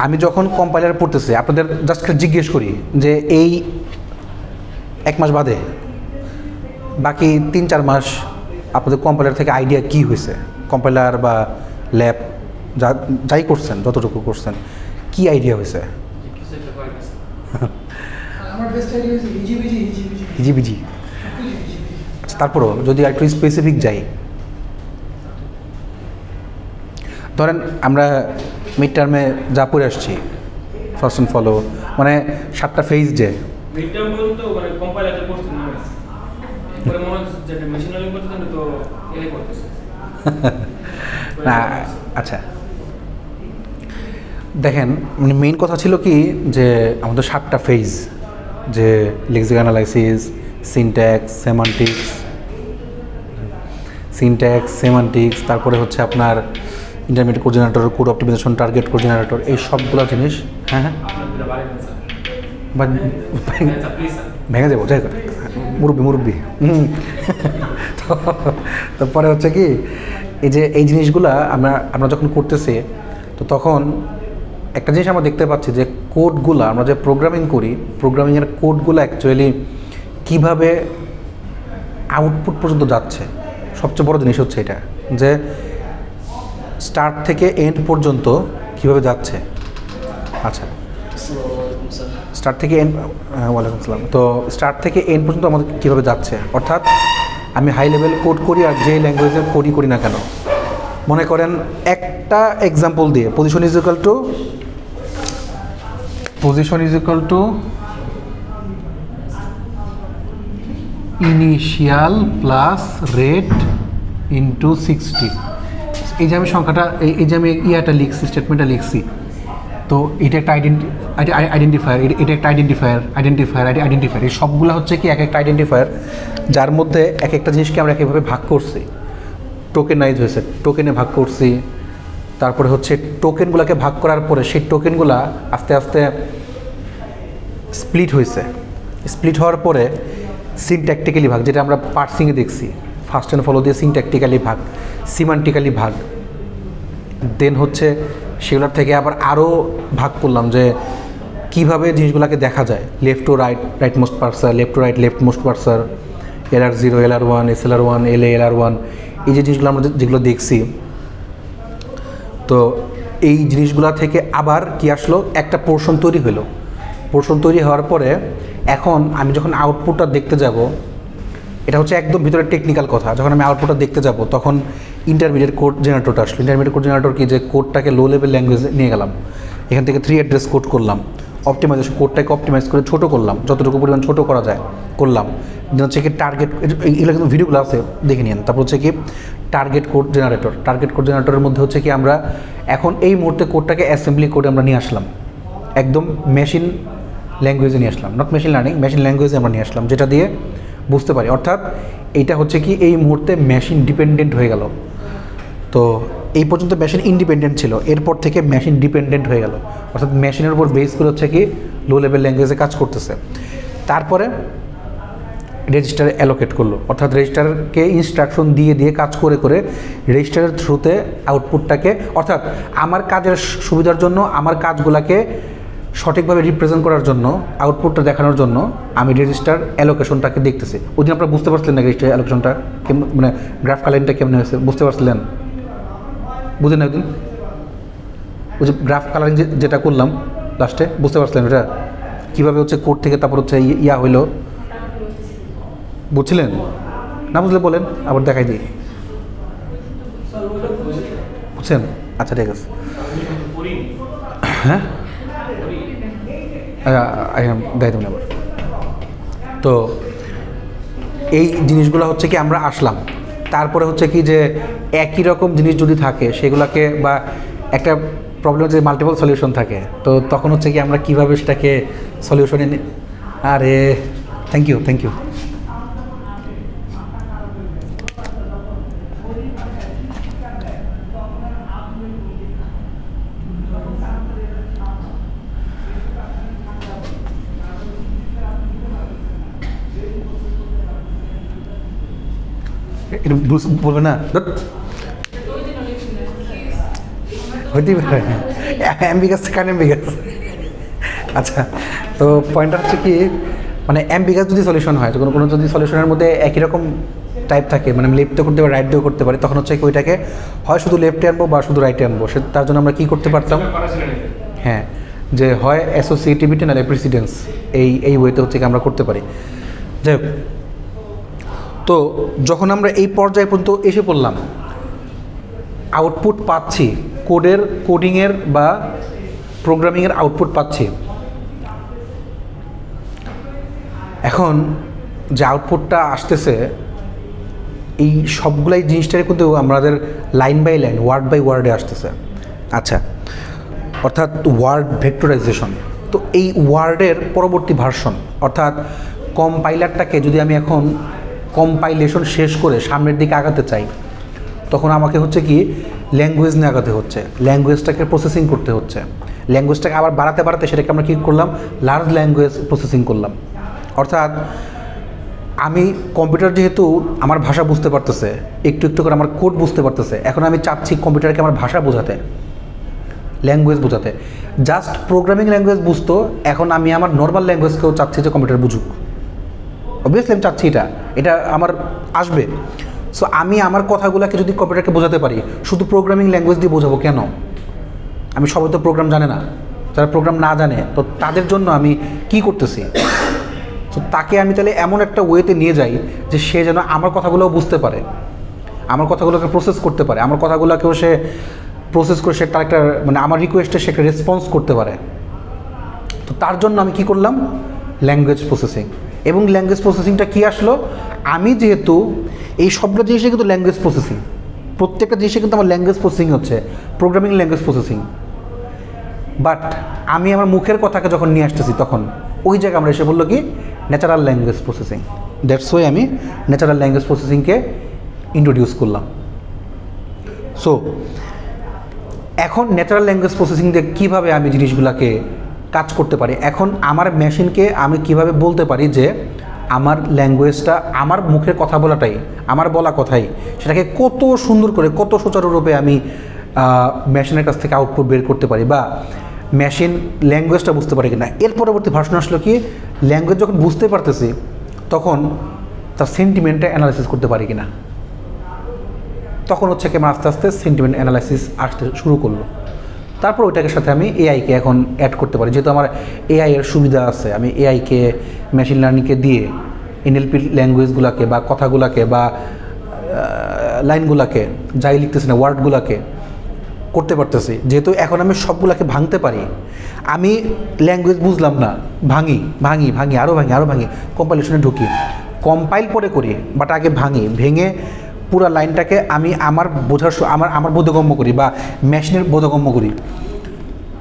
আমি যখন কম্পাইলার পড়তেছি আপনাদের জাস্ট জিজ্ঞেস করি যে এই 1 মাস বাদে বাকি 3-4 মাস আপনাদের কম্পাইলার থেকে আইডিয়া কি হয়েছে, কম্পাইলার বা ল্যাব যাই করছেন, যতটুকু করছেন, কি আইডিয়া হয়েছে? হিজিবিজি। আচ্ছা, তারপরও যদি একটু স্পেসিফিক যাই, ধরেন আমরা মিড টার্মে যা পড়ে আসছি, ফার্স্ট অ্যান্ড ফলো, মানে 7টা ফেজ যে মিড টার্ম পর্যন্ত মানে কম্পাইলারে করতে না হয়েছে, পরে মনে হচ্ছে যে মেশিন লার্নিং করতে জানে তো এআই করতেছে না। আচ্ছা দেখেন, মানে মেইন কথা ছিল কি যে আমাদের 7টা ফেজ, যে লেক্সিক অ্যানালাইসিস, সিনট্যাক্স, তারপরে হচ্ছে আপনার intermediate coordinator, code optimisation, target coordinator, এই সবগুলো জিনিস। হ্যাঁ হ্যাঁ, ভেঙে যাবো, যাই করে মুরব্বী তারপরে হচ্ছে কি এই জিনিসগুলা আমরা যখন করতেছি, তো তখন একটা জিনিস আমরা দেখতে পাচ্ছি যে কোডগুলো আমরা যে প্রোগ্রামিং করি, প্রোগ্রামিংয়ের কোডগুলো অ্যাকচুয়ালি কীভাবে আউটপুট পর্যন্ত যাচ্ছে। সবচেয়ে বড় জিনিস হচ্ছে এটা, যে স্টার্ট থেকে এন্ড পর্যন্ত কীভাবে যাচ্ছে। আচ্ছা, স্টার্ট থেকে এন্ড, ওয়ালাইকুম আসসালাম। তো স্টার্ট থেকে এন্ড পর্যন্ত আমাদের কীভাবে যাচ্ছে, অর্থাৎ আমি হাই লেভেল কোড করি আর যে ল্যাঙ্গুয়েজের কোডই করি না কেন, মনে করেন একটা এক্সাম্পল দিয়ে position is equal to initial plus rate into 60। এই যে আমি সংখ্যাটা, এই যে আমি ইয়াটা লিখছি, স্টেটমেন্টটা লিখছি, তো এটা একটা আইডেন্টিফায়ার, এটা একটা আইডেন্টিফায়ার, এই সবগুলো হচ্ছে কি এক একটা আইডেন্টিফায়ার, যার মধ্যে এক একটা জিনিসকে আমরা একইভাবে ভাগ করছি, টোকেনাইজ হয়েছে, টোকেনে ভাগ করছি। তারপরে হচ্ছে টোকেনগুলোকে ভাগ করার পরে সেই টোকেনগুলো আস্তে আস্তে স্প্লিট হয়েছে, স্প্লিট হওয়ার পরে সিনট্যাকটিক্যালি ভাগ, যেটা আমরা পার্সিংয়ে দেখছি, ফার্স্ট অ্যান্ড ফলো দিয়ে সিনট্যাকটিক্যালি ভাগ, সিমান্টিক্যালি ভাগ, দেন হচ্ছে সেগুলোর থেকে আবার আরও ভাগ করলাম যে কীভাবে জিনিসগুলোকে দেখা যায়, left to right, right most পার্সার, left to right, left most পার্সার, LR0, LR1, SLR1, LA, LR1, এই যে জিনিসগুলো আমরা যেগুলো দেখছি। তো এই জিনিসগুলো থেকে আবার কি আসলো, একটা পোর্শন তৈরি হলো। পোর্শন তৈরি হওয়ার পরে এখন আমি যখন আউটপুটটা দেখতে যাব, এটা হচ্ছে একদম ভিতরে টেকনিক্যাল কথা, যখন আমি আউটপুটটা দেখতে যাব তখন ইন্টারমিডিয়েট কোড জেনারেটরটা আসলো। ইন্টারমিডিয়েট কোড জেনারেটর কি, যে কোডটাকে লো লেভেল ল্যাঙ্গুয়েজে নিয়ে গেলাম, এখান থেকে 3 অ্যাড্রেস কোড করলাম, অপটিমাইজেশন, কোডটাকে অপটিমাইজ করে ছোটো করলাম, যতটুকু পরিমাণ ছোটো করা যায় করলাম। হচ্ছে কি টার্গেট, এগুলো কিন্তু ভিডিওগুলো আছে, দেখে নিন। তারপর হচ্ছে কি টার্গেট কোড জেনারেটরের মধ্যে হচ্ছে কি আমরা এখন এই মুহূর্তে কোডটাকে অ্যাসেম্বলি কোডে আমরা নিয়ে আসলাম, একদম মেশিন ল্যাঙ্গুয়েজে নিয়ে আসলাম, নট মেশিন লার্নিং, মেশিন ল্যাঙ্গুয়েজে আমরা নিয়ে আসলাম, যেটা দিয়ে বুঝতে পারি। অর্থাৎ এইটা হচ্ছে কি এই মুহূর্তে মেশিন ডিপেন্ডেন্ট হয়ে গেল। তো এই পর্যন্ত মেশিন ইন্ডিপেন্ডেন্ট ছিল, এরপর থেকে মেশিন ডিপেন্ডেন্ট হয়ে গেল, অর্থাৎ মেশিনের উপর বেস করে হচ্ছে কি লো লেভেল ল্যাঙ্গুয়েজে কাজ করতেছে। তারপরে রেজিস্টারে অ্যালোকেট করলো, অর্থাৎ রেজিস্টারকে ইনস্ট্রাকশন দিয়ে কাজ করে রেজিস্টারের থ্রুতে আউটপুটটাকে, অর্থাৎ আমার কাজের সুবিধার জন্য, আমার কাজগুলোকে সঠিকভাবে রিপ্রেজেন্ট করার জন্য, আউটপুটটা দেখানোর জন্য আমি রেজিস্টার অ্যালোকেশনটাকে দেখতেছি। ওই দিন আপনারা বুঝতে পারছিলেন না রেজিস্টার অ্যালোকেশনটা কেমন, মানে গ্রাফ কালারিংটা কেমন হয়েছে, বুঝতে পারছিলেন? বুঝেন না ওই দিন ওই যে গ্রাফ কালারিং যেটা করলাম লাস্টে, বুঝতে পারছিলেন এটা কীভাবে হচ্ছে কোড থেকে তারপর হচ্ছে ইয়া হইলো, বুঝছিলেন? না বুঝলে বলেন, আবার দেখাই দিই। বুঝছেন? আচ্ছা ঠিক আছে। হ্যাঁ দেখাই দেবেন আবার। তো এই জিনিসগুলো হচ্ছে কি আমরা আসলাম, তারপরে হচ্ছে কি যে একই রকম জিনিস যদি থাকে সেগুলোকে, বা একটা প্রবলেম যে মাল্টিপল সলিউশন থাকে, তো তখন হচ্ছে কি আমরা কীভাবে সেটাকে সলিউশনে, আরে থ্যাংক ইউ এটা বলবে না। হইতেই পারে, অ্যাম্বিগাস কান অ্যাম্বিগাস। আচ্ছা, তো পয়েন্টটা হচ্ছে কি, মানে অ্যাম্বিগাস যদি সলিউশন হয়, কোনো কোনো যদি সলিউশনের মধ্যে একই রকম টাইপ থাকে, মানে আমি লেফটে করতে পারি, রাইট দিয়েও করতে পারি, তখন হচ্ছে কি ওইটাকে হয় শুধু লেফটে আনবো বা শুধু রাইটে আনবো। সে তার জন্য আমরা কী করতে পারতাম, হ্যাঁ, যে হয় অ্যাসোসিয়েটিভিটি নাহলে প্রেসিডেন্স, এই ওয়েতে হচ্ছে কি আমরা করতে পারি। যাই হোক, তো যখন আমরা এই পর্যায়ে পর্যন্ত এসে পড়লাম, আউটপুট পাচ্ছি, কোডিংয়ের বা প্রোগ্রামিংয়ের আউটপুট পাচ্ছি। এখন যে আউটপুটটা আসতেছে, এই সবগুলাই জিনিসটাই কিন্তু আমাদের line by line, word by ওয়ার্ডে আসতেছে। আচ্ছা, অর্থাৎ ওয়ার্ড ভেক্টরাইজেশন। তো এই ওয়ার্ডের পরবর্তী ভার্সন, অর্থাৎ কম্পাইলারটাকে যদি আমি এখন কম্পাইলেশন শেষ করে সামনের দিকে আগাতে চাই, তখন আমাকে হচ্ছে কি ল্যাঙ্গুয়েজ নিয়ে আগাতে হচ্ছে, ল্যাঙ্গুয়েজটাকে প্রসেসিং করতে হচ্ছে। ল্যাঙ্গুয়েজটাকে আবার বাড়াতে বাড়াতে সেটাকে আমরা কী করলাম, লার্জ ল্যাঙ্গুয়েজ প্রসেসিং করলাম। অর্থাৎ আমি কম্পিউটার যেহেতু আমার ভাষা বুঝতে পারতেছে, একটু একটু করে আমার কোড বুঝতে পারতেছে, এখন আমি চাচ্ছি কম্পিউটারকে আমার ভাষা বোঝাতে, ল্যাঙ্গুয়েজ বোঝাতে। জাস্ট প্রোগ্রামিং ল্যাঙ্গুয়েজ বুঝতো, এখন আমি আমার নর্মাল ল্যাঙ্গুয়েজকেও চাচ্ছি যে কম্পিউটার বুঝুক। অবভিয়াসলি আমি চাচ্ছি এটা আমার আসবে। সো আমি আমার কথাগুলোকে যদি কম্পিউটারকে বোঝাতে পারি, শুধু প্রোগ্রামিং ল্যাঙ্গুয়েজ দিয়ে বোঝাবো কেন? আমি সবাই তো প্রোগ্রাম জানে না, যারা প্রোগ্রাম না জানে তো তাদের জন্য আমি কি করতেছি? তো তাকে আমি তাহলে এমন একটা ওয়েতে নিয়ে যাই যে সে যেন আমার কথাগুলোও বুঝতে পারে, আমার কথাগুলোকে প্রসেস করতে পারে, আমার কথাগুলোকেও সে প্রসেস করে সে তার একটা, মানে আমার রিকোয়েস্টে সে একটা রেসপন্স করতে পারে। তো তার জন্য আমি কি করলাম, ল্যাঙ্গুয়েজ প্রসেসিং। এবং ল্যাঙ্গুয়েজ প্রসেসিংটা কী আসলো, আমি যেহেতু এই সবগুলো জিনিসে কিন্তু ল্যাঙ্গুয়েজ প্রসেসিং, প্রত্যেকটা জিনিসে কিন্তু আমার ল্যাঙ্গুয়েজ প্রসেসিং হচ্ছে, প্রোগ্রামিং ল্যাঙ্গুয়েজ প্রসেসিং। বাট আমি আমার মুখের কথাকে যখন নিয়ে আসতেছি, তখন ওই জায়গায় আমরা এসে বললো কি natural language processing. That's why আমি ন্যাচারাল ল্যাঙ্গুয়েজ প্রসেসিংকে ইন্ট্রোডিউস করলাম। সো এখন ন্যাচারাল ল্যাঙ্গুয়েজ প্রসেসিং দিয়ে কীভাবে আমি জিনিসগুলোকে কাজ করতে পারি, এখন আমার মেশিনকে আমি কিভাবে বলতে পারি যে আমার ল্যাঙ্গুয়েজটা, আমার মুখের কথা বলাটাই, আমার বলা কথাই, সেটাকে কত সুন্দর করে, কত সুচারুরূপে আমি মেশিনের কাছ থেকে আউটপুট বের করতে পারি, বা মেশিন ল্যাঙ্গুয়েজটা বুঝতে পারে কিনা। এর পরবর্তী ভার্সন আসলো কি, ল্যাঙ্গুয়েজ যখন বুঝতে পারতেছি তখন তার সেন্টিমেন্টটা অ্যানালাইসিস করতে পারি কিনা। তখন হচ্ছে কি আমার আস্তে আস্তে সেন্টিমেন্ট অ্যানালাইসিস আসতে শুরু করলো। তারপর ওইটাকে সাথে আমি এআইকে এখন অ্যাড করতে পারি, যেহেতু আমার এআই এর সুবিধা আছে। আমি এআইকে, মেশিন লার্নিংকে দিয়ে এনএলপি ল্যাঙ্গুয়েজগুলোকে বা কথাগুলোকে বা লাইনগুলোকে, যাই লিখতেছি না, ওয়ার্ডগুলোকে করতে পারতেছি। যেহেতু এখন আমি সবগুলোকে ভাঙতে পারি, আমি ল্যাঙ্গুয়েজ বুঝলাম না, ভাঙি ভাঙি ভাঙি আরও ভাঙি আরও ভাঙি, কম্পাইলেশনে ঢুকি, কম্পাইল পরে করি, বাট আগে ভাঙি, ভেঙে পুরো লাইনটাকে আমি আমার বোঝার, আমার বোধগম্য করি বা মেশিনের বোধগম্য করি।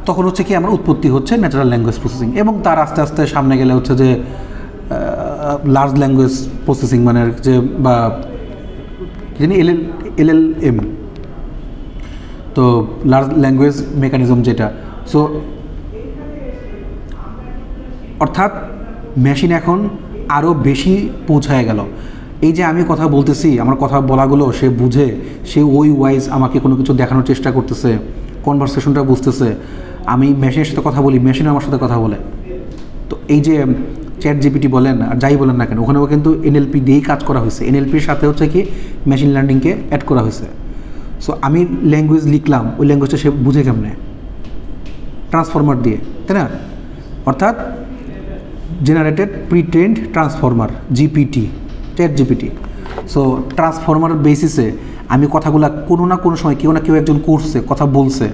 তখন হচ্ছে কি আমার উৎপত্তি হচ্ছে ন্যাচারাল ল্যাঙ্গুয়েজ প্রসেসিং। এবং তার আস্তে আস্তে সামনে গেলে হচ্ছে যে লার্জ ল্যাঙ্গুয়েজ প্রসেসিং, মানে যে বা জানি এলএলএম, তো লার্জ ল্যাঙ্গুয়েজ মেকানিজম যেটা। সো অর্থাৎ মেশিন এখন আরও বেশি পৌঁছায় গেল। এই যে আমি কথা বলতেছি, আমার কথা বলাগুলো সে বুঝে, সে ওই ওয়াইজ আমাকে কোনো কিছু দেখানোর চেষ্টা করতেছে, কনভারসেশনটা বুঝতেছে। আমি মেশিনের সাথে কথা বলি, মেশিনও আমার সাথে কথা বলে। তো এই যে চ্যাট জিপিটি বলেন আর যাই বলেন না কেন, ওখানেও কিন্তু এনএলপি দিয়েই কাজ করা হয়েছে। এনএলপির সাথে হচ্ছে কি মেশিন লার্নিংকে অ্যাড করা হয়েছে। সো আমি ল্যাঙ্গুয়েজ লিখলাম, ওই ল্যাঙ্গুয়েজটা সে বুঝে কেমনে, ট্রান্সফর্মার দিয়ে, তাই না? অর্থাৎ generated pre trend transformer, GPT, chat GPT. So transformer বেসিসে আমি কথাগুলো কোনো না কোনো সময় কেউ না কেউ একজন করছে, কথা বলছে,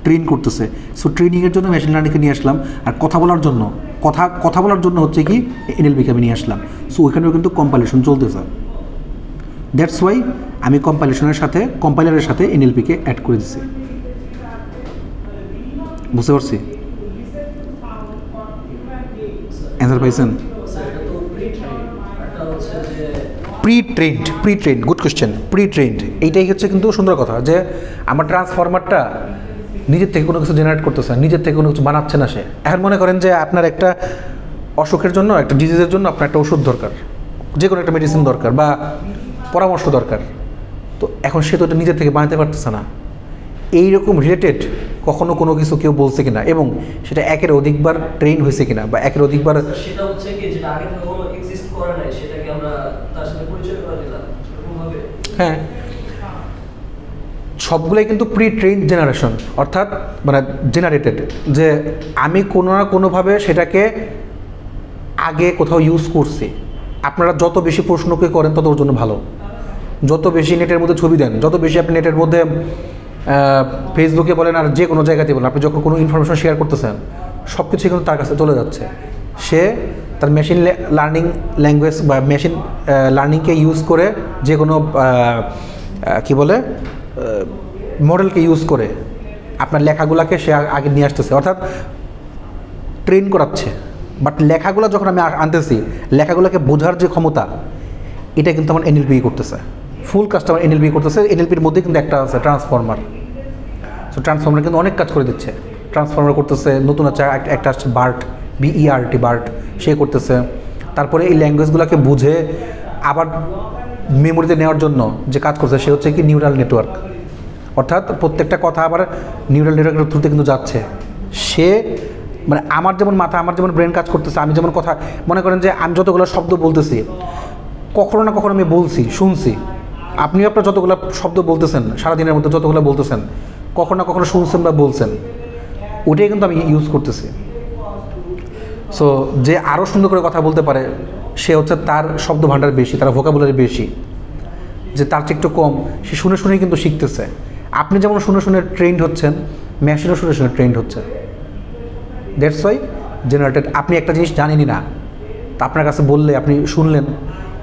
ট্রেন করতেছে। সো ট্রেনিংয়ের জন্য মেশিন লার্নিংকে নিয়ে আসলাম, আর কথা বলার জন্য কথা বলার জন্য হচ্ছে কি এনএলপিকে আমি নিয়ে আসলাম। সো ওইখানেও কিন্তু কম্পাইলেশন চলতেছে। দ্যাটস ওয়াই আমি কম্পাইলারের সাথে এনএলপিকে অ্যাড করে দিছি। বুঝতে পারছি? অ্যান্সার পাইছেন? Pre trend, good question. Pre trend এইটাই হচ্ছে কিন্তু সুন্দর কথা, যে আমার ট্রান্সফরমারটা নিজের থেকে কোনো কিছু জেনারেট করতেছে না, নিজের থেকে কোনো কিছু বানাচ্ছে না সে। এখন মনে করেন যে আপনার একটা অসুখের জন্য, একটা ডিজিজের জন্য আপনার একটা ওষুধ দরকার, যে কোনো একটা মেডিসিন দরকার বা পরামর্শ দরকার। তো এখন সে তো এটা নিজের থেকে বানাতে পারতেছে না, এইরকম রিলেটেড কখনো কোনো কিছু কেউ বলছে কিনা এবং সেটা একের অধিকবার ট্রেন হয়েছে কিনা বা একের অধিকবার সেটা হচ্ছে কি যেটা আগে থেকে কোনো এক্সিস্ট করে নাই সেটাকে আমরা তার সাথে পরিচয় করে দিলাম এরকমভাবে। হ্যাঁ, সবগুলোই কিন্তু প্রি ট্রেন জেনারেশন, অর্থাৎ মানে জেনারেটেড, যে আমি কোনো না কোনোভাবে সেটাকে আগে কোথাও ইউজ করছি। আপনারা যত বেশি প্রশ্নকে করেন তত ওর জন্য ভালো, যত বেশি নেটের মধ্যে ছবি দেন, যত বেশি আপনি নেটের মধ্যে ফেসবুকে বলেন আর যে কোনো জায়গাতে বলেন, আপনি যখন কোনো ইনফরমেশন শেয়ার করতেছেন সব কিছুই কিন্তু তার কাছে চলে যাচ্ছে। সে তার মেশিন লার্নিং ল্যাঙ্গুয়েজ বা মেশিন লার্নিংকে ইউজ করে যে কোনো কী বলে মডেলকে ইউজ করে আপনার লেখাগুলোকে সে আগে নিয়ে আসতেছে, অর্থাৎ ট্রেন করাচ্ছে। বাট লেখাগুলো যখন আমি আনতেছি, লেখাগুলোকে বোঝার যে ক্ষমতা, এটা কিন্তু আমার এনএলপি করতেছে, ফুল কাজটা আমার এনএলপি করতেছে। এনএলপির মধ্যে কিন্তু একটা আছে ট্রান্সফর্মার। সো ট্রান্সফর্মার কিন্তু অনেক কাজ করে দিচ্ছে। ট্রান্সফর্মার করতেছে, নতুন আছে একটা আসছে বার্ট, BERT বার্ট, সে করতেছে। তারপরে এই ল্যাঙ্গুয়েজগুলোকে বুঝে আবার মেমোরিতে নেওয়ার জন্য যে কাজ করছে সে হচ্ছে কি নিউরাল নেটওয়ার্ক, অর্থাৎ প্রত্যেকটা কথা আবার নিউরাল নেটওয়ার্কের থ্রুতে কিন্তু যাচ্ছে। সে মানে আমার যেমন মাথা, আমার যেমন ব্রেন কাজ করতেছে, আমি যেমন কথা মনে করেন যে আমি যতগুলো শব্দ বলতেছি কখনো না কখনো আমি বলছি, শুনছি। আপনিও আপনার যতগুলো শব্দ বলতেছেন সারাদিনের মধ্যে, যতগুলো বলতেছেন কখনো না কখনো শুনছেন বা বলছেন, ওটাই কিন্তু আমি ইউজ করতেছি। সো যে আরও সুন্দর করে কথা বলতে পারে সে হচ্ছে তার শব্দ ভাণ্ডার বেশি, তার ভোকাবুলারি বেশি, যে তার চেয়ে একটু কম সে শুনে শুনেই কিন্তু শিখতেছে। আপনি যেমন শুনে শুনে ট্রেন্ড হচ্ছেন, মেশিনও শুনে শুনে ট্রেন্ড হচ্ছে। That's why generated. আপনি একটা জিনিস জানেনই না, তা আপনার কাছে বললে আপনি শুনলেন,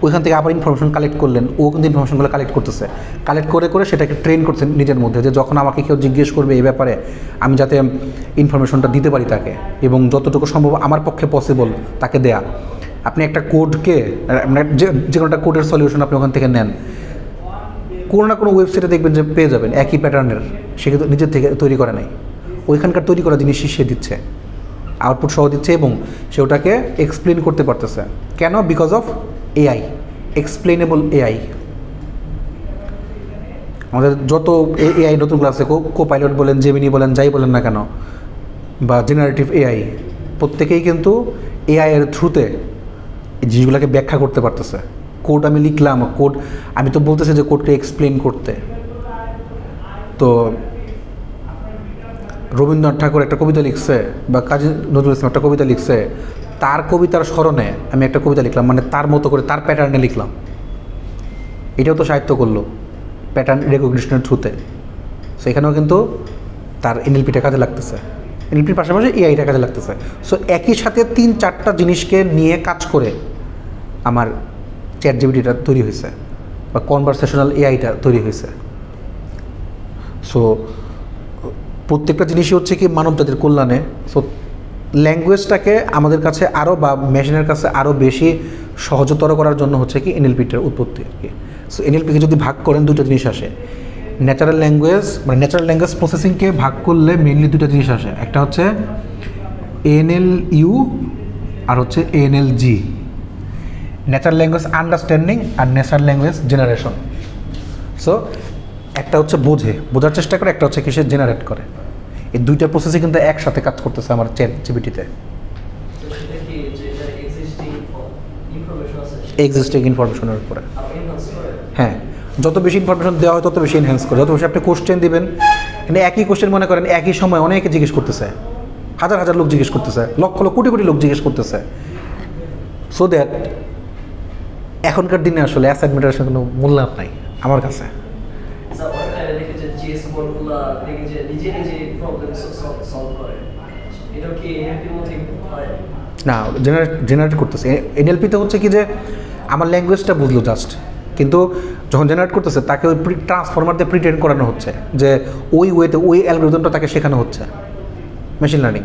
ওইখান থেকে আবার ইনফরমেশন কালেক্ট করলেন, ও কিন্তু ইনফরমেশনগুলো কালেক্ট করতেছে, কালেক্ট করে করে সেটাকে ট্রেন করছেন নিজের মধ্যে, যে যখন আমাকে কেউ জিজ্ঞেস করবে এই ব্যাপারে আমি যাতে ইনফরমেশনটা দিতে পারি তাকে, এবং যতটুকু সম্ভব আমার পক্ষে পসিবল তাকে দেয়া। আপনি একটা কোডকে যে কোনো একটা কোডের সলিউশন আপনি ওখান থেকে নেন, কোনো না কোনো ওয়েবসাইটে দেখবেন যে পেয়ে যাবেন একই প্যাটার্নের, সে কিন্তু নিজের থেকে তৈরি করে নাই, ওইখানকার তৈরি করা জিনিসই সে দিচ্ছে, আউটপুট সহ দিচ্ছে, এবং সে ওটাকে এক্সপ্লেন করতে পারতেছে। কেন? Because of AI, explainable AI। আমাদের যত AI নতুনগুলো আছে, কোপাইলট বলেন, জেমিনি বলেন, যাই বলেন না কেন, বা জেনারেটিভ AI, প্রত্যেকেই কিন্তু AI এর থ্রুতে এই জিনিসগুলোকে ব্যাখ্যা করতে পারতেছে। কোড আমি লিখলাম, কোড আমি তো বলতেছি যে কোডকে এক্সপ্লেন করতে। তো রবীন্দ্রনাথ ঠাকুর একটা কবিতা লিখছে বা কাজী নজরুল ইসলাম একটা কবিতা লিখছে, তার কবিতার স্মরণে আমি একটা কবিতা লিখলাম, মানে তার মতো করে তার প্যাটার্নে লিখলাম। এটাও তো সাহিত্য করলো প্যাটার্ন রেকগনিশনের থ্রুতে। সো এখানেও কিন্তু তার এনএলপিটা কাজে লাগতেছে, এনএলপির পাশাপাশি এআইটা কাজে লাগতেছে। সো একই সাথে 3-4টা জিনিসকে নিয়ে কাজ করে আমার চ্যাটজিপিটিটা তৈরি হয়েছে বা কনভারসেশনাল এআইটা তৈরি হয়েছে। সো প্রত্যেকটা জিনিসই হচ্ছে কি মানব জাতির কল্যাণে। সো ল্যাঙ্গুয়েজটাকে আমাদের কাছে আরও বা মেশিনের কাছে আরও বেশি সহজতর করার জন্য হচ্ছে কি এনএলপিটার উৎপত্তি আর কি। সো এনএলপিকে যদি ভাগ করেন দুটো জিনিস আসে, ন্যাচারাল ল্যাঙ্গুয়েজ মানে ন্যাচারাল ল্যাঙ্গুয়েজ প্রসেসিংকে ভাগ করলে মেইনলি দুটো জিনিস আসে, একটা হচ্ছে NLU আর হচ্ছে NLG, ন্যাচারাল ল্যাঙ্গুয়েজ আন্ডারস্ট্যান্ডিং আর ন্যাচারাল ল্যাঙ্গুয়েজ জেনারেশন। সো একটা হচ্ছে বোঝার চেষ্টা করে, একটা হচ্ছে কিসে জেনারেট করে। এই দুইটা প্রসেসে কিন্তু একসাথে কাজ করতেছে আমার চ্যাটজিপিটিতে। এক্সিস্টিং ইনফরমেশনের উপরে, হ্যাঁ, যত বেশি ইনফরমেশন দেওয়া হয় তত বেশি এনহ্যান্স করে। যত বেশি আপনি কোশ্চেন দিবেন, মানে একই কোশ্চেন মনে করেন একই সময় অনেকে জিজ্ঞেস করতেছে, হাজার হাজার লোক জিজ্ঞেস করতেছে, লক্ষ লক্ষ কোটি কোটি লোক জিজ্ঞেস করতেছে। সো দ্যাট এখনকার দিনে আসলে অ্যাসাইনমেন্টের আসলে কোনো মূল্য নাই আমার কাছে। না, জেনারেট করতেছে। এনএলপিতে হচ্ছে কি যে আমার ল্যাঙ্গুয়েজটা বুঝলো জাস্ট, কিন্তু যখন জেনারেট করতেছে তাকে ওই ট্রান্সফর্মার দিয়ে প্রিটেন্ড করানো হচ্ছে যে ওই ওয়েতে ওই অ্যালগরিদমটা তাকে শেখানো হচ্ছে মেশিন লার্নিং।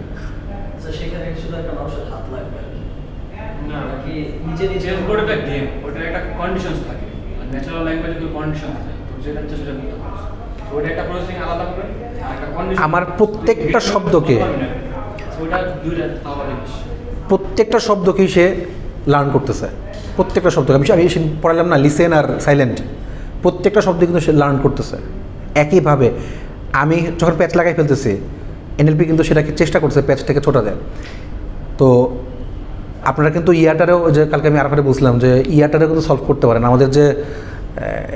আমার প্রত্যেকটা শব্দকেই সে লার্ন করতেছে, প্রত্যেকটা শব্দকে। আমি পড়ালাম না লিসেন আর সাইলেন্ট, প্রত্যেকটা শব্দ কিন্তু সে লার্ন করতেছে একইভাবে। আমি যখন প্যাচ লাগাই ফেলতেছি এনএলপি কিন্তু সেটাকে চেষ্টা করছে প্যাচটাকে ছোটা দেয়। তো আপনারা কিন্তু ইয়াটারেও, যে কালকে আমি আরেকটা বুঝলাম যে ইয়াটারেও কিন্তু সলভ করতে পারেন। আমাদের যে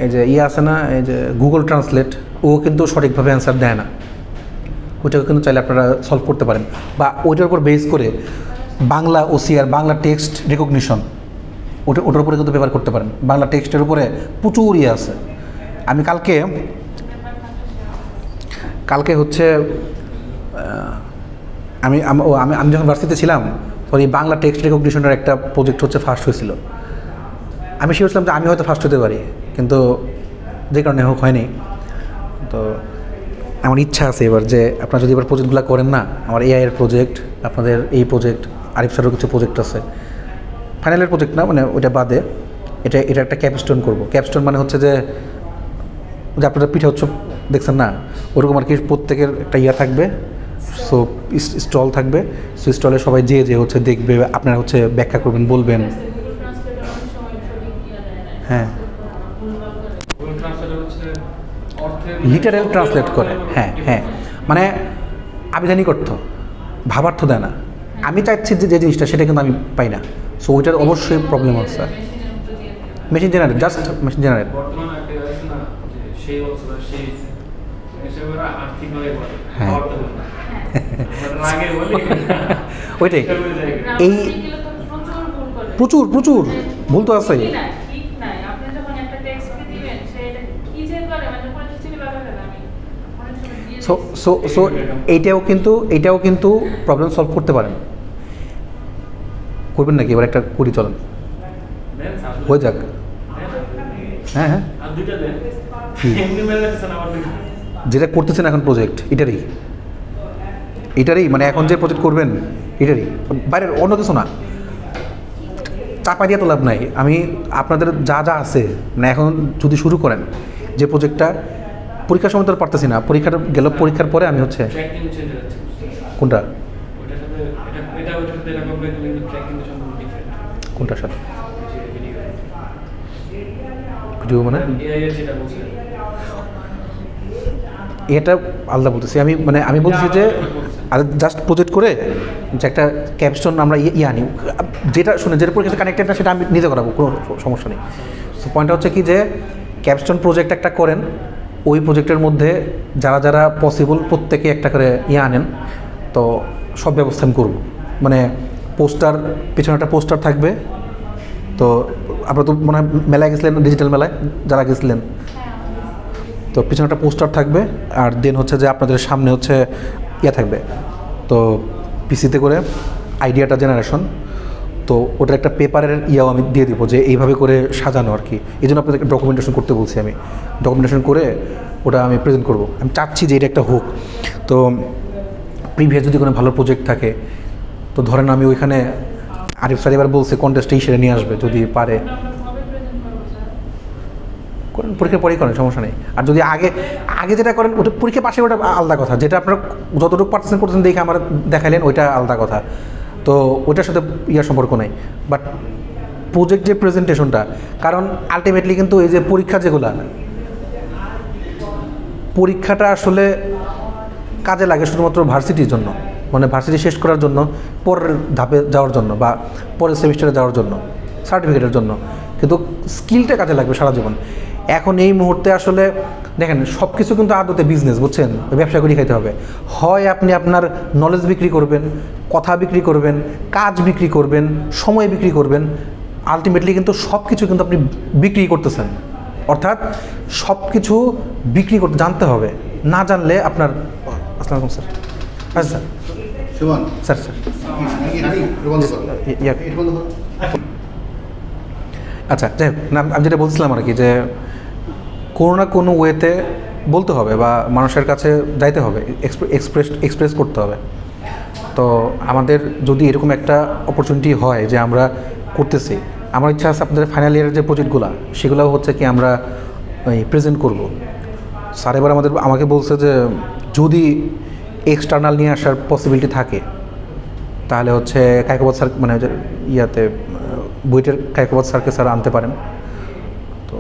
এই যে আছে না, এই যে গুগল ট্রান্সলেট, ও কিন্তু সঠিকভাবে অ্যান্সার দেয় না। ওইটাকে কিন্তু চাইলে আপনারা সলভ করতে পারেন, বা ওইটার উপর বেস করে Bangla OCR, Bangla text recognition, ওটার উপরে কিন্তু পেপার করতে পারেন। বাংলা টেক্সটের উপরে প্রচুর ইয়ে আছে। আমি কালকে হচ্ছে আমি যখন ভার্সিটিতে ছিলাম তখন এই বাংলা টেক্সট রেকগনিশনের একটা প্রজেক্ট হচ্ছে ফার্স্ট হয়েছিল। আমি শিখেছিলাম যে আমি হয়তো ফার্স্ট হতে পারি, কিন্তু যে কারণে হোক হয়নি। তো আমার ইচ্ছা আছে এবার যে আপনারা যদি এবার প্রজেক্টগুলো করেন না, আমার এআই এর প্রজেক্ট, আপনাদের এই প্রজেক্ট, আরিফ স্যারেরও কিছু প্রজেক্ট আছে, ফাইনালের প্রজেক্ট না, মানে ওইটা বাদে এটা একটা ক্যাপস্টোন করব। ক্যাপস্টোন মানে হচ্ছে যে আপনারা পিঠা উৎসব দেখছেন না, ওরকম আর কি প্রত্যেকের একটা ইয়া থাকবে। সো স্টল থাকবে, সো স্টলে সবাই যে হচ্ছে দেখবে, আপনারা হচ্ছে ব্যাখ্যা করবেন, বলবেন। হ্যাঁ, লিটারেল ট্রান্সলেট করে। হ্যাঁ, মানে আবিধানিক অর্থ, ভাবার্থ দেয় না। আমি চাইছি যে জিনিসটা সেটা কিন্তু আমি পাই না। সো ওইটার অবশ্যই প্রবলেম আছে। Machine generate, just machine generate. হ্যাঁ, ওইটাই, এই প্রচুর ভুল তো আছে। সো এইটাও কিন্তু প্রবলেম সলভ করতে পারেন। করবেন নাকি? এবার একটা করি, চলেন হয়ে যাক। হ্যাঁ, যেটা করতেছেন এখন প্রজেক্ট, এটারই মানে এখন যে প্রজেক্ট করবেন এটারই, বাইরের অন্য কিছু না। চাপা দিয়ে তো লাভ নাই। আমি আপনাদের যা আছে মানে এখন যদি শুরু করেন যে প্রজেক্টটা, পরীক্ষার সময় তো পারতেছি না, পরীক্ষাটা গেল, পরীক্ষার পরে আমি হচ্ছে কোনটার সাথে ভিডিও মানে এটা আলাদা বলতেছি আমি, মানে আমি বলতেছি যে জাস্ট প্রজেক্ট করে যে একটা ক্যাপস্টোন আমরা আনি, যেটা শুনে যেটা পরীক্ষা কানেক্টেড না সেটা আমি নিজে করাবো, কোনো সমস্যা নেই। সো পয়েন্টটা হচ্ছে কি যে ক্যাপস্টোন প্রজেক্ট একটা করেন, ওই প্রজেক্টের মধ্যে যারা পসিবল প্রত্যেকে একটা করে আনেন, তো সব ব্যবস্থা আমি করবো। মানে পোস্টার, পেছনে একটা পোস্টার থাকবে। তো আপনারা তো মনে হয় মেলায় গেছিলেন, ডিজিটাল মেলায় যারা গেছিলেন, তো পিছনে একটা পোস্টার থাকবে, আর দেন হচ্ছে যে আপনাদের সামনে হচ্ছে থাকবে, তো পিসিতে করে আইডিয়াটা জেনারেশন, তো ওটার একটা পেপারের আমি দিয়ে দিব যে এইভাবে করে সাজানো আর কি। এই জন্য আপনাদেরকে ডকুমেন্টেশন করতে বলছি। আমি ডকুমেন্টেশন করে ওটা আমি প্রেজেন্ট করব। আমি চাচ্ছি যে এটা একটা হোক। তো প্রিভিয়াস যদি কোনো ভালো প্রজেক্ট থাকে, তো ধরেন আমি ওইখানে, আরিফ স্যার এবার বলছে কন্টেস্টে সেটা নিয়ে আসবে যদি পারে। করেন, পরীক্ষার পরেই করেন, সমস্যা নেই। আর যদি আগে যেটা করেন ওটা পরীক্ষা পাশে, ওটা আলাদা কথা। যেটা আপনারা যতটুকু পার্সেন্ট করতেছেন দেখে আমার দেখালেন, ওইটা আলাদা কথা। তো ওইটার সাথে সম্পর্ক নাই। বাট প্রজেক্ট যে প্রেজেন্টেশনটা, কারণ আলটিমেটলি কিন্তু এই যে পরীক্ষাটা আসলে কাজে লাগে শুধুমাত্র ভার্সিটির জন্য, মানে ভার্সিটি শেষ করার জন্য, পরের ধাপে যাওয়ার জন্য বা পরের সেমিস্টারে যাওয়ার জন্য, সার্টিফিকেটের জন্য, কিন্তু স্কিলটা কাজে লাগবে সারা জীবন। এখন এই মুহূর্তে আসলে দেখেন সব কিছু কিন্তু আদতে বিজনেস, বুঝছেন? ব্যবসা করে খাইতে হবে। হয় আপনি আপনার নলেজ বিক্রি করবেন, কথা বিক্রি করবেন, কাজ বিক্রি করবেন, সময় বিক্রি করবেন। আলটিমেটলি কিন্তু সব কিছু কিন্তু আপনি বিক্রি করতেছেন। অর্থাৎ সব কিছু বিক্রি করতে জানতে হবে। না জানলে আপনার, আসসালামু আলাইকুম স্যার। আচ্ছা স্যার, স্যার আচ্ছা, যাই হোক, আমি যেটা বলছিলাম আর কি, যে কোনো না কোনো ওয়েতে বলতে হবে বা মানুষের কাছে যাইতে হবে, এক্সপ্রেস করতে হবে। তো আমাদের যদি এরকম একটা অপরচুনিটি হয় যে আমরা করতেছি, আমার ইচ্ছা আছে আপনাদের ফাইনাল ইয়ারের যে প্রজেক্টগুলো, সেগুলোও হচ্ছে কি আমরা প্রেজেন্ট করব। স্যার এবার আমাকে বলছে যে যদি এক্সটার্নাল নিয়ে আসার পসিবিলিটি থাকে, তাহলে হচ্ছে কায়কোবাদ স্যার, মানে বুয়েটের কায়কোবাদ স্যারকে স্যার আনতে পারেন। তো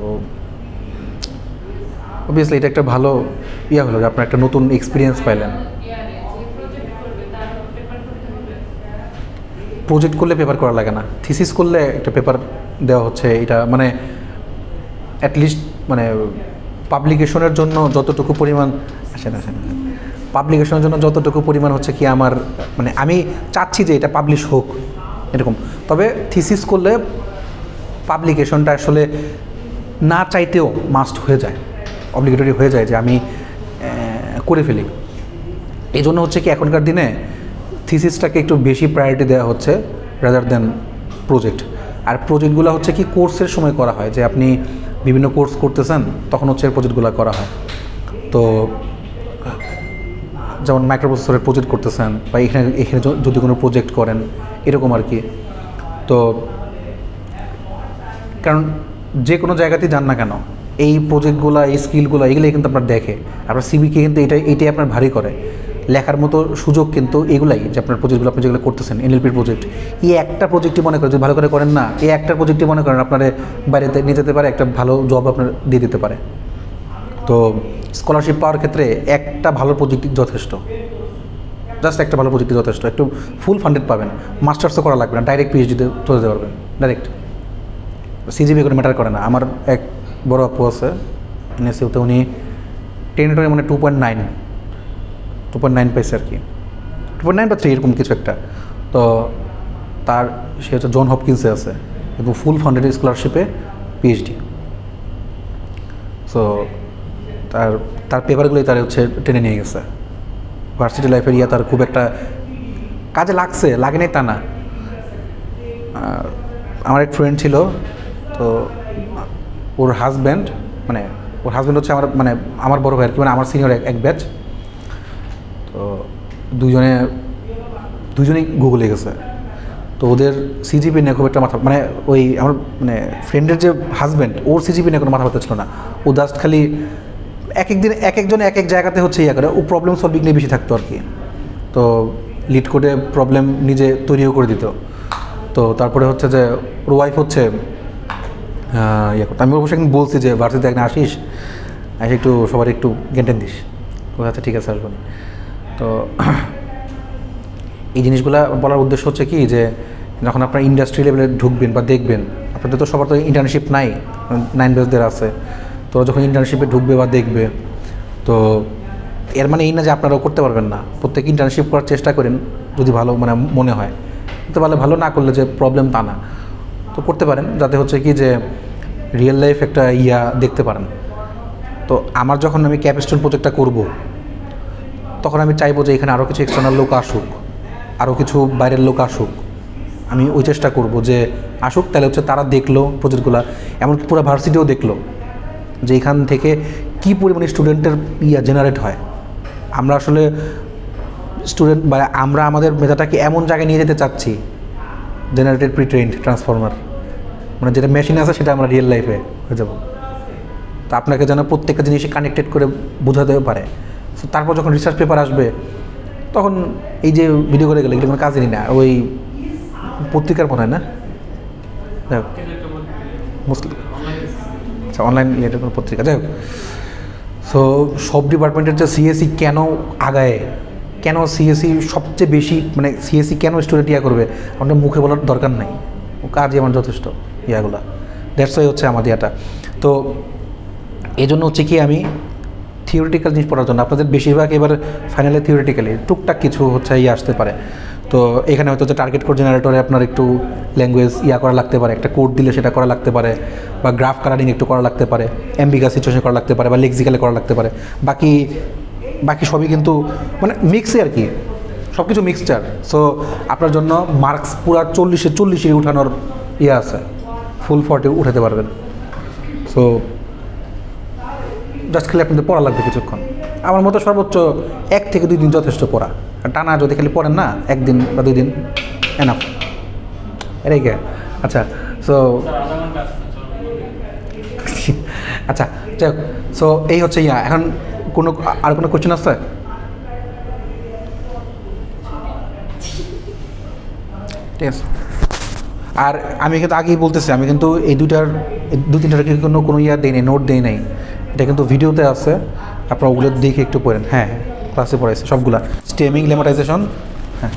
অবভিয়াসলি এটা একটা ভালো ইয়া হলো যে আপনার একটা নতুন এক্সপিরিয়েন্স পাইলেন। প্রজেক্ট করলে পেপার করা লাগে না, থিসিস করলে একটা পেপার দেওয়া হচ্ছে। এটা মানে অ্যাটলিস্ট মানে পাবলিকেশনের জন্য যতটুকু পরিমাণ পাবলিকেশনের জন্য যতটুকু পরিমাণ হচ্ছে কি আমার মানে আমি চাচ্ছি যে এটা পাবলিশ হোক এরকম। তবে থিসিস করলে পাবলিকেশনটা আসলে না চাইতেও মাস্ট হয়ে যায়, অব্লিগেটরি হয়ে যায় যে আমি করে ফেলি। এই জন্য হচ্ছে কি এখনকার দিনে থিসিসটাকে একটু বেশি প্রায়োরিটি দেওয়া হচ্ছে রাদার দেন প্রজেক্ট। আর প্রজেক্টগুলো হচ্ছে কি কোর্সের সময় করা হয়, যে আপনি বিভিন্ন কোর্স করতেছেন তখন হচ্ছে প্রজেক্টগুলো করা হয়। তো যেমন মাইক্রোপ্রসেসরের প্রজেক্ট করতেছেন বা এখানে যদি কোনো প্রজেক্ট করেন এরকম আর কি। তো কারণ যে কোনো জায়গাতেই যান না কেন এই প্রজেক্টগুলো এই স্কিলগুলো এগুলোই কিন্তু আপনার দেখে, আপনার সিভিকে কিন্তু এইটাই আপনার ভারী করে। লেখার মতো সুযোগ কিন্তু এগুলাই যে আপনার প্রজেক্টগুলো আপনি যেগুলো করতেছেন এনএলপির প্রজেক্ট, এই একটা প্রজেক্টই মনে করেন যদি ভালো করে করেন না, এই একটা প্রজেক্টই মনে করেন আপনার বাইরেতে নিয়ে যেতে পারে, একটা ভালো জব আপনার দিয়ে দিতে পারে। তো স্কলারশিপ পাওয়ার ক্ষেত্রে একটা ভালো প্রজেক্টই যথেষ্ট, জাস্ট একটা ভালো প্রজেক্টই যথেষ্ট। একটু ফুল ফান্ডেড পাবেন, মাস্টার্সও করা লাগবে না, ডাইরেক্ট পিএইচডিতে চলে যেতে পারবেন ডাইরেক্ট। সিজিপি কোনো ম্যাটার করে না। আমার এক বড় আপু আছে এনএসইউতে, উনি 10 মানে 2.9 পাইছে আর কি, 2.9 বা 3 এরকম কিছু একটা। তো সে হচ্ছে জন হপকিন্সে আছে এবং ফুল ফান্ডেড স্কলারশিপে পিএইচডি। সো তার পেপারগুলোই তার হচ্ছে টেনে নিয়ে গেছে। ভার্সিটি লাইফের তার খুব একটা কাজে লাগে নাই তা না। আমার এক ফ্রেন্ড ছিল, তো ওর হাজব্যান্ড হচ্ছে আমার বড় ভাই আর কি, মানে আমার সিনিয়র এক ব্যাচ। তো দুজনেই গুগলে গেছে। তো ওদের সিজিপি নিয়ে খুব একটা মাথা ওই আমার ফ্রেন্ডের যে হাজব্যান্ড ওর সিজিপি নিয়ে কোনো মাথা ব্যথা ছিল না। ও জাস্ট খালি একজন এক জায়গাতে হচ্ছে করে, ও প্রবলেম সলভিং নিয়ে বেশি থাকতো আর কি। তো লিড কোডে প্রবলেম নিজে তৈরিও করে দিত। তো তারপরে হচ্ছে যে ওর ওয়াইফ হচ্ছে করতো। আমি অবশ্যই একদিন বলছি যে ভার্সিটিতে একদিন আসিস, একটু সবার একটু জ্ঞান দিস। তো আচ্ছা ঠিক আছে আসবো। তো এই জিনিসগুলো বলার উদ্দেশ্য হচ্ছে কি যে যখন আপনার ইন্ডাস্ট্রি লেভেলে ঢুকবেন বা দেখবেন, আপনাদের তো সবার তো ইন্টার্নশিপ নাই, 9 ব্যাচদের আছে। তো যখন ইন্টার্নশিপে ঢুকবে বা দেখবে, তো এর মানে এই না যে আপনারাও করতে পারবেন না। প্রত্যেক ইন্টার্নশিপ করার চেষ্টা করেন যদি ভালো মনে হয়, করতে পারলে ভালো, না করলে যে প্রবলেম তা না। তো করতে পারেন যাতে হচ্ছে কি যে রিয়েল লাইফ একটা দেখতে পারেন। তো আমার যখন আমি ক্যাপস্টোন প্রজেক্টটা করব, তখন আমি চাইবো যে এখানে আরও কিছু এক্সটার্নাল লোক আসুক, আরও কিছু বাইরের লোক আসুক। আমি ওই চেষ্টা করব যে আসুক, তাহলে হচ্ছে তারা দেখলো প্রজেক্টগুলো, এমনকি পুরো ভার্সিটিও দেখলো যে এখান থেকে কী পরিমাণে স্টুডেন্টের জেনারেট হয়। আমরা আসলে স্টুডেন্ট বা আমরা আমাদের মেধাটাকে এমন জায়গায় নিয়ে যেতে চাচ্ছি, জেনারেটেড প্রি ট্রেন্ড ট্রান্সফর্মার, যেটা মেশিনে আছে সেটা আমরা রিয়েল লাইফে হয়ে যাব। তো আপনাকে যেন প্রত্যেকটা জিনিসে কানেক্টেড করে বোঝাতে পারে। সো তারপর যখন রিসার্চ পেপার আসবে, তখন এই যে ভিডিও করে গেলে এগুলো কোনো কাজেরই না। ওই পত্রিকার মনে হয় না, মুসলিম আচ্ছা অনলাইন রিলেটেড কোনো পত্রিকা, যাই হোক। সো সব ডিপার্টমেন্টের যে সিএসসি কেন আগায়, কেন সিএসসি সবচেয়ে বেশি সিএসসি কেন স্টুডেন্ট করবে, আমাদের মুখে বলার দরকার নাই, ও কাজই আমার যথেষ্ট ইয়াগুলা। দ্যাটস ওয়াই হচ্ছে আমার ইয়াটা। তো এই জন্য হচ্ছে কি আমি থিওরিটিক্যাল জিনিস পড়ার জন্য, আপনাদের বেশিরভাগ এবার ফাইনালে থিওরিটিক্যালি টুকটাক কিছু হচ্ছে আসতে পারে। তো এখানে হয়তো যে টার্গেট কোড জেনারেটরে আপনার একটু ল্যাঙ্গুয়েজ করা লাগতে পারে, একটা কোড দিলে সেটা করা লাগতে পারে, বা গ্রাফ কালারিং একটু করা লাগতে পারে, অ্যাম্বিগাস সিচুয়েশন করা লাগতে পারে, বা লেক্সিক্যালে করা লাগতে পারে। বাকি সবই কিন্তু মিক্সই আর কি, সব কিছু মিক্সচার। সো আপনার জন্য মার্কস পুরা 40-এ উঠানোর আছে, ফুল 40 উঠাতে পারবেন। সো জাস্ট খালি আপনাদের পড়া লাগবে কিছুক্ষণ। আমার মতো সর্বোচ্চ 1 থেকে 2 দিন যথেষ্ট পড়া। টানা যদি খালি পড়েন না, 1 দিন বা 2 দিন এনাফ। এটাই কে আচ্ছা। সো আচ্ছা যাই হোক, সো এই হচ্ছে এখন আর কোনো কোয়েশ্চেন আছে? ঠিক আছে। আর আমি কিন্তু আগেই বলতেছি, আমি কিন্তু এই 2-3টার কোনো দেই নাই, নোট দেই নাই। এটা কিন্তু ভিডিওতে আছে, আপনারা ওগুলো দেখে একটু পড়েন। হ্যাঁ, ক্লাসে পড়াইছে সবগুলা। স্টেমিং লেমাটাইজেশন, হ্যাঁ